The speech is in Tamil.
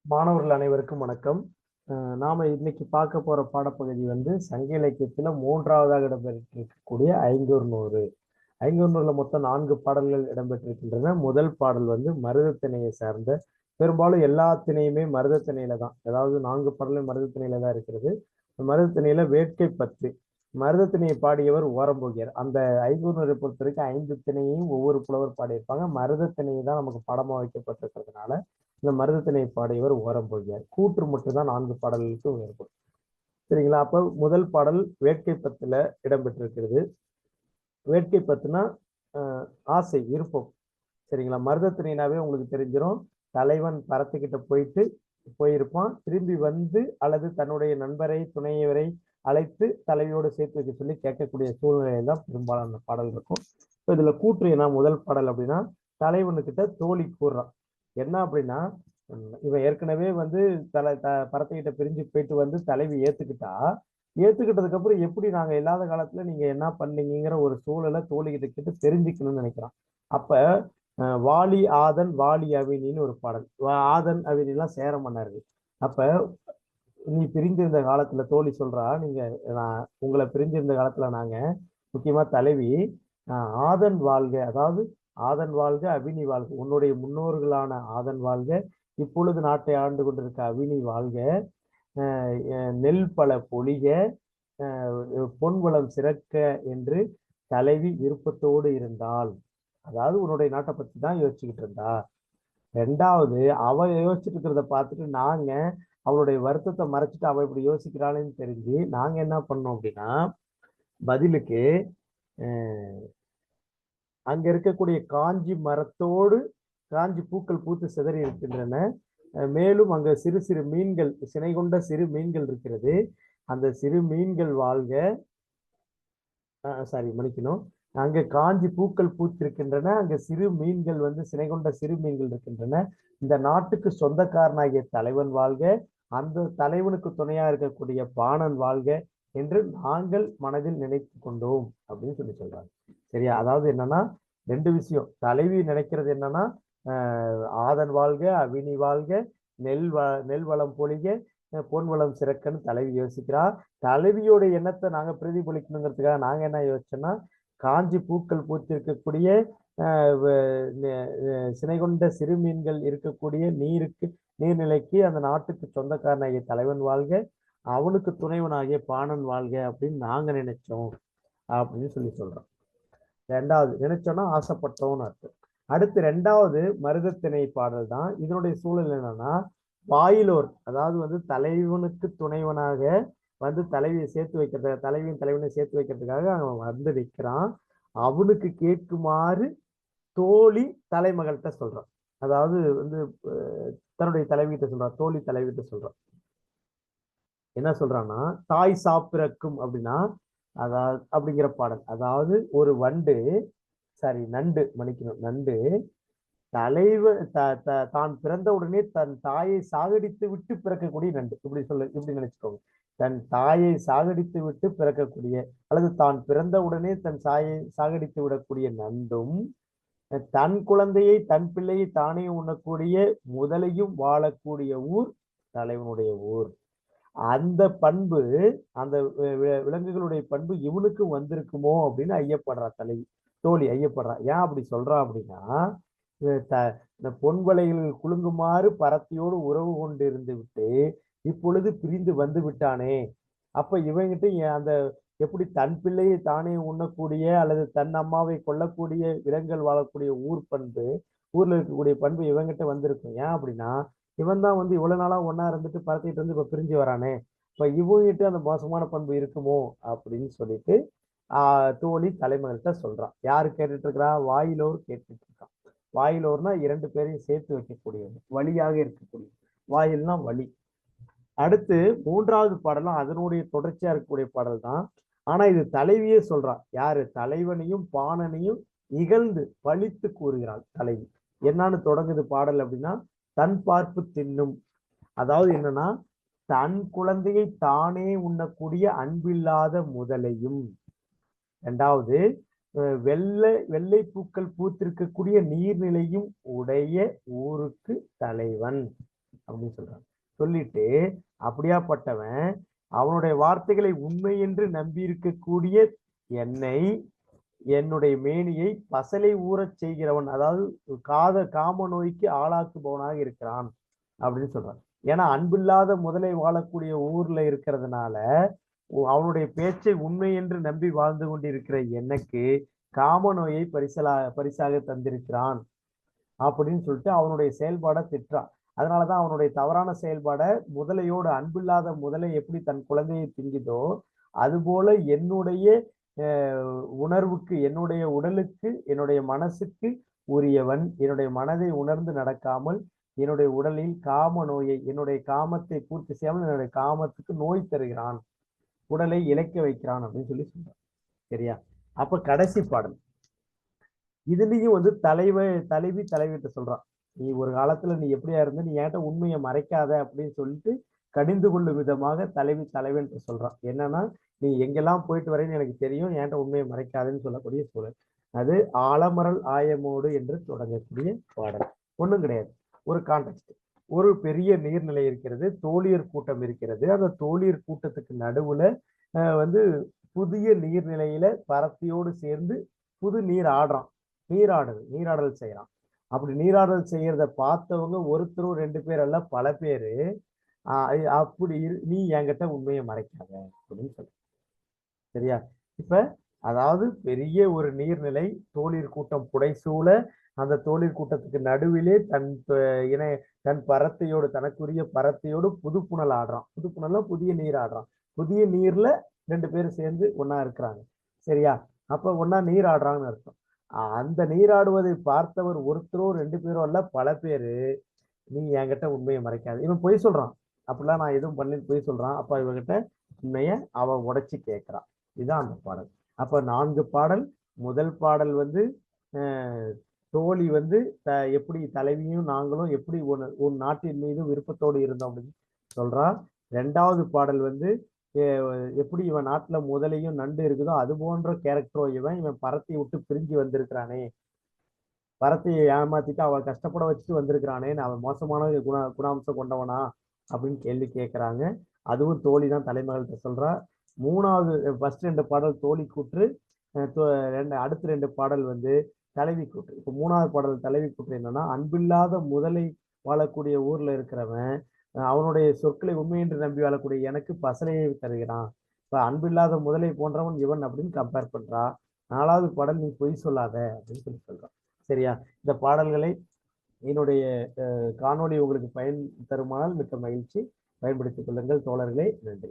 மாணவர்கள் அனைவருக்கும் வணக்கம். நாம இன்னைக்கு பார்க்க போற பாடப்பகுதி சங்க இலக்கியத்துல மூன்றாவதாக இடம்பெற்றிருக்கக்கூடிய ஐங்குறுநூறு. ஐங்குறுநூறுல மொத்தம் 4 பாடல்கள் இடம்பெற்றிருக்கின்றன. முதல் பாடல் மருதத்திணையை சார்ந்த, பெரும்பாலும் எல்லா திணையுமே மருதத்திணையில தான், அதாவது 4 பாடலும் மருதத்திணையில தான் இருக்கிறது. மருதத்திணையில வேட்கை பத்து. மருதத்திணையை பாடியவர் ஓரம்போகியர். அந்த ஐங்குறுநூறை பொறுத்த வரைக்கும் 5 திணையையும் ஒவ்வொரு புலவர் பாடியிருப்பாங்க. மருதத்திணையை தான் நமக்கு படமா வைக்கப்பட்டிருக்கிறதுனால இந்த மருதத்திணை பாடியவர் ஓரம்போகியார். கூற்று மட்டும்தான் 4 பாடல்களுக்கு வேறுபடும். சரிங்களா? அப்ப முதல் பாடல் வேட்கை பத்துல இடம்பெற்றிருக்கிறது. வேட்கை பத்துனா ஆசை, விருப்பம். சரிங்களா? மருதத்திணைனாவே உங்களுக்கு தெரிஞ்சிடும். தலைவன் பரத்துக்கிட்ட போயிருப்பான், திரும்பி அல்லது தன்னுடைய நண்பரை துணையவரை அழைத்து தலைவியோடு சேர்த்து வைக்க சொல்லி கேட்கக்கூடிய சூழ்நிலையில் தான் பெரும்பாலான பாடல் இருக்கும். இப்போ இதுல கூற்று என்ன? முதல் பாடல் அப்படின்னா, தலைவனுக்கிட்ட தோழி கூறுறான். என்ன அப்படின்னா, இவன் ஏற்கனவே பரத்துக்கிட்ட பிரிஞ்சு போயிட்டு தலைவி ஏத்துக்கிட்டதுக்கு அப்புறம் எப்படி நாங்க இல்லாத காலத்துல நீங்க என்ன பண்ணீங்கிற ஒரு சூழலை தோழிகிட்ட கிட்ட தெரிஞ்சுக்கணும்னு நினைக்கிறான். அப்ப வாலி ஆதன் வாலி அவினின்னு ஒரு பாடல். ஆதன் அவினிலாம் சேர மன்னர்கள். அப்ப நீ பிரிஞ்சிருந்த காலத்துல தோழி சொல்றா, நான் உங்களை பிரிஞ்சிருந்த காலத்துல நாங்க முக்கியமா தலைவி ஆதன் வாழ்க, அதாவது ஆதன் வாழ்க அவினி வாழ்க, உன்னுடைய முன்னோர்களான ஆதன் வாழ்க, இப்பொழுது நாட்டை ஆண்டு கொண்டிருக்க அவினி வாழ்க, நெல் பல பொழிக, பொன்வளம் சிறக்க என்று தலைவி விருப்பத்தோடு இருந்தாள். அதாவது உன்னுடைய நாட்டை பத்தி தான் யோசிச்சுக்கிட்டு இருந்தா. ரெண்டாவது, அவ யோசிச்சுட்டு இருக்கிறத பார்த்துட்டு நாங்க அவளுடைய வருத்தத்தை மறைச்சிட்டு அவ இப்படி யோசிக்கிறாள்னு தெரிஞ்சு நாங்க என்ன பண்ணோம் அப்படின்னா, பதிலுக்கு அங்க இருக்கக்கூடிய காஞ்சி மரத்தோடு காஞ்சி பூக்கள் பூத்து சிதறி இருக்கின்றன. மேலும் அங்க சிறு சிறு மீன்கள், சினை கொண்ட சிறு மீன்கள் இருக்கிறது. அந்த சிறு மீன்கள் வாழ்க, மன்னிக்கணும், அங்க காஞ்சி பூக்கள் பூத்திருக்கின்றன, அங்க சிறு மீன்கள் சினை கொண்ட சிறு மீன்கள் இருக்கின்றன. இந்த நாட்டுக்கு சொந்தக்காரனாகிய தலைவன் வாழ்க, அந்த தலைவனுக்கு துணையா இருக்கக்கூடிய பாணன் வாழ்க என்று நாங்கள் மனதில் நினைத்து கொண்டோம் அப்படின்னு சொல்றாங்க. சரியா? அதாவது என்னன்னா, 2 விஷயம். தலைவி நினைக்கிறது என்னன்னா, ஆதன் வாழ்க அவினி வாழ்க, நெல் வளம் பொழிக, பொன் வளம் சிறக்கன்னு தலைவி யோசிக்கிறா. தலைவியோட எண்ணத்தை நாங்க பிரதிபலிக்கணுங்கிறதுக்காக நாங்க என்ன யோசிச்சோம்னா, காஞ்சி பூக்கள் பூத்திருக்கக்கூடிய சினை கொண்ட சிறு மீன்கள் இருக்கக்கூடிய நீர்நிலைக்கு அந்த நாட்டுக்கு சொந்தக்காரனாகிய தலைவன் வாழ்க, அவனுக்கு துணைவனாகிய பாணன் வாழ்க அப்படின்னு நாங்க நினைச்சோம் அப்படின்னு சொல்றோம். ரெண்டாவது, நினைச்சோம்னா ஆசைப்பட்டோம்னு அர்த்தம். அடுத்து 2வது மருதத்திணை பாடல் தான். இதனுடைய சூழல் என்னன்னா, வாயிலோர், அதாவது தலைவனுக்கு துணைவனாக தலைவியை சேர்த்து வைக்கிறதுக்காக, தலைவியும் தலைவனை சேர்த்து வைக்கிறதுக்காக அவன் நிற்கிறான். அவனுக்கு கேட்குமாறு தோழி தலைமகள்கிட்ட சொல்றான். அதாவது தன்னுடைய தலைவிகிட்ட சொல்றான், தோழி தலைவிகிட்ட சொல்றான். என்ன சொல்றான்னா, தாய் சாப்பிறக்கும் அப்படின்னா, அதாவது அப்படிங்கிற பாடல். அதாவது ஒரு நண்டு, மன்னிக்கணும், நண்டு தான் பிறந்த உடனே தன் தாயை சாகடித்து விட்டு பிறக்கக்கூடிய நண்டு. இப்படி நினைச்சுக்கோங்க. தன் தாயை சாகடித்து விட்டு பிறக்கக்கூடிய, அல்லது தான் பிறந்த உடனே தன் தாயை சாகடித்து விடக்கூடிய நண்டும், தன் குழந்தையை தன் பிள்ளையை தானே உண்ணக்கூடிய முதலையும் வாழக்கூடிய ஊர் தலைவனுடைய ஊர். அந்த பண்பு, அந்த விலங்குகளுடைய பண்பு இவனுக்கும் வந்திருக்குமோ அப்படின்னு ஐயப்படுறா தோழி ஐயப்படுறா. ஏன் அப்படி சொல்றா அப்படின்னா, இந்த பொன்வளைகள் குலுங்குமாறு பரத்தியோடு உறவு கொண்டு இருந்து விட்டு இப்பொழுது பிரிந்து வந்து விட்டானே, அப்ப இவங்கிட்ட அந்த எப்படி தன் பிள்ளையை தானே உண்ணக்கூடிய அல்லது தன் அம்மாவை கொல்லக்கூடிய விலங்குகள் வாழக்கூடிய ஊர்ல இருக்கக்கூடிய பண்பு இவங்கிட்ட வந்திருக்கும். ஏன் அப்படின்னா, இவன் தான் இவ்வளவு நாளா ஒன்னா இருந்துட்டு பரத்திட்டு இப்ப பிரிஞ்சு வரானே, இப்ப இவங்கிட்ட அந்த மோசமான பண்பு இருக்குமோ அப்படின்னு சொல்லிட்டு தோழி தலைமகள்கிட்ட சொல்றான். யாரு கேட்டுட்டு இருக்கிறா? வாயிலோர் கேட்டுட்டு இருக்கான். வாயிலோர்னா 2 பேரையும் சேர்த்து வைக்கக்கூடியது, வழியாக இருக்கக்கூடிய. வாயில்னா வழி. அடுத்து 3வது பாடலும் அதனுடைய தொடர்ச்சியா இருக்கக்கூடிய பாடல் தான். ஆனா இது தலைவியே சொல்றான். யாரு? தலைவனையும் பாணனையும் இகழ்ந்து பழித்து கூறுகிறாள் தலைவி. என்னன்னு தொடங்குது பாடல் அப்படின்னா, தன் பார்ப்பு தின்னும். அதாவது என்னன்னா, தன் குழந்தையை தானே உண்ணக்கூடிய அன்பில்லாத முதலையும், 2வது வெள்ளை பூக்கள் பூத்திருக்கக்கூடிய நீர்நிலையும் உடைய ஊருக்கு தலைவன். அப்படின்னு சொல்றாங்க. சொல்லிட்டு அப்படியாப்பட்டவன் அவனுடைய வார்த்தைகளை உண்மை என்று நம்பி இருக்கக்கூடிய என்னை, என்னுடைய மேனியை பசலை ஊறச் செய்கிறவன், அதாவது காம நோய்க்கு ஆளாக்குபவனாக இருக்கிறான் அப்படின்னு சொல்றான். ஏன்னா அன்பில்லாத முதலை வாழக்கூடிய ஊர்ல இருக்கிறதுனால அவனுடைய பேச்சை உண்மை என்று நம்பி வாழ்ந்து கொண்டிருக்கிற எனக்கு காம நோயை பரிசாக தந்திருக்கிறான் அப்படின்னு சொல்லிட்டு அவனுடைய செயல்பாடை திட்டுறான். அதனாலதான் அவனுடைய தவறான செயல்பாடை, முதலையோடு அன்பில்லாத முதலை எப்படி தன் குழந்தையை திங்குதோ அதுபோல என்னுடைய உணர்வுக்கு, என்னுடைய உடலுக்கு, என்னுடைய மனசுக்கு உரியவன் என்னுடைய மனதை உணர்ந்து நடக்காமல் என்னுடைய உடலில் காம நோயை, என்னுடைய காமத்தை பூர்த்தி செய்யாமல் என்னுடைய காமத்துக்கு நோய் தருகிறான், உடலை இழைக்க வைக்கிறான் அப்படின்னு சொல்லி சொல்றான். சரியா? அப்ப கடைசி பாடல் இதுலயும் வந்து தலைவிட்ட சொல்றான். நீ ஒரு காலத்துல நீ எப்படியா இருந்த, நீ என்கிட்ட உண்மையை மறைக்காத அப்படின்னு சொல்லிட்டு கடிந்து கொள்ளும் விதமாக தலைவன் சொல்றான். என்னன்னா, நீ எங்கெல்லாம் போயிட்டு வரேன்னு எனக்கு தெரியும், என்கிட்ட உண்மையை மறைக்காதுன்னு சொல்லக்கூடிய சூழல். அது ஆலமரல் ஆயமோடு என்று தொடங்கக்கூடிய பாடல். ஒண்ணும் கிடையாது, ஒரு கான்டெக்ட். ஒரு பெரிய நீர்நிலை இருக்கிறது, தோழியர் கூட்டம் இருக்கிறது. அந்த தோழியர் கூட்டத்துக்கு நடுவுல வந்து புதிய நீர்நிலையில பரத்தியோடு சேர்ந்து புது நீராடல் செய்யறான். அப்படி நீராடல் செய்யறத பார்த்தவங்க ஒருத்தரும் 2 பேர் அல்ல, பல பேரு அப்படி நீ என்கிட்ட உண்மையை மறைக்காத அப்படின்னு சொல்ற. சரியா? இப்ப அதாவது பெரிய ஒரு நீர்நிலை, தோழியர் கூட்டம் புடைசூழ, அந்த தோழியர் கூட்டத்துக்கு நடுவிலே தன் பரத்தையோடு, தனக்குரிய பரத்தையோடு புது புனல் ஆடுறான். புது புனல்ல புதிய நீர் ஆடுறான். புதிய நீர்ல 2 பேரும் சேர்ந்து ஒன்னா இருக்கிறாங்க. சரியா? அப்ப ஒன்னா நீர் ஆடுறாங்கன்னு அர்த்தம். அந்த நீராடுவதை பார்த்தவர் ஒருத்தரோ 2 பேரோ அல்ல, பல பேரு நீ என்கிட்ட உண்மையை மறைக்காது. இவன் பொய் சொல்றான், அப்படிலாம் நான் எதுவும் பண்ணி பொய் சொல்றான். அப்ப இவகிட்ட உண்மைய அவ உடைச்சு கேட்கிறான். இதுதான் அந்த பாடல். அப்ப 4 பாடல். முதல் பாடல் வந்து தோழி வந்து எப்படி தலைவியும் நாங்களும் எப்படி உன் நாட்டின் மீது விருப்பத்தோடு இருந்தோம் அப்படின்னு சொல்றா. 2வது பாடல் வந்து எப்படி இவன் நாட்டுல முதலையும் நண்டு இருக்குதோ அது போன்ற கேரக்டரோ இவன் பரத்தை விட்டு பிரிஞ்சு வந்திருக்கிறானே, பரத்தையை ஏமாத்திட்டு அவள் கஷ்டப்பட வச்சுட்டு வந்திருக்கிறானே, அவன் மோசமான குணாம்சம் கொண்டவனா அப்படின்னு கேள்வி கேட்கிறாங்க. அதுவும் தோழி தான் தலைமகள்கிட்ட சொல்றா. 3வது ஃபர்ஸ்ட் 2 பாடல் தோழி கூற்று, அடுத்த 2 பாடல் வந்து தலைவி கூற்று. இப்ப 3வது பாடல் தலைவி கூற்று என்னன்னா, அன்பில்லாத முதலை வாழக்கூடிய ஊர்ல இருக்கிறவன் அவனுடைய சொற்களை உண்மை என்று நம்பி வாழக்கூடிய எனக்கு பசலையை தருகிறான். இப்ப அன்பில்லாத முதலை போன்றவன் இவன் அப்படின்னு கம்பேர் பண்றா. 4வது பாடல் நீ பொய் சொல்லாத அப்படின்னு சொல்லி சொல்றான். சரியா? இந்த பாடல்களை என்னுடைய காணொளி உங்களுக்கு பயன் தருமானால் மிக்க மகிழ்ச்சி. பயன்படுத்திக் கொள்ளுங்கள் தோழர்களே. நன்றி.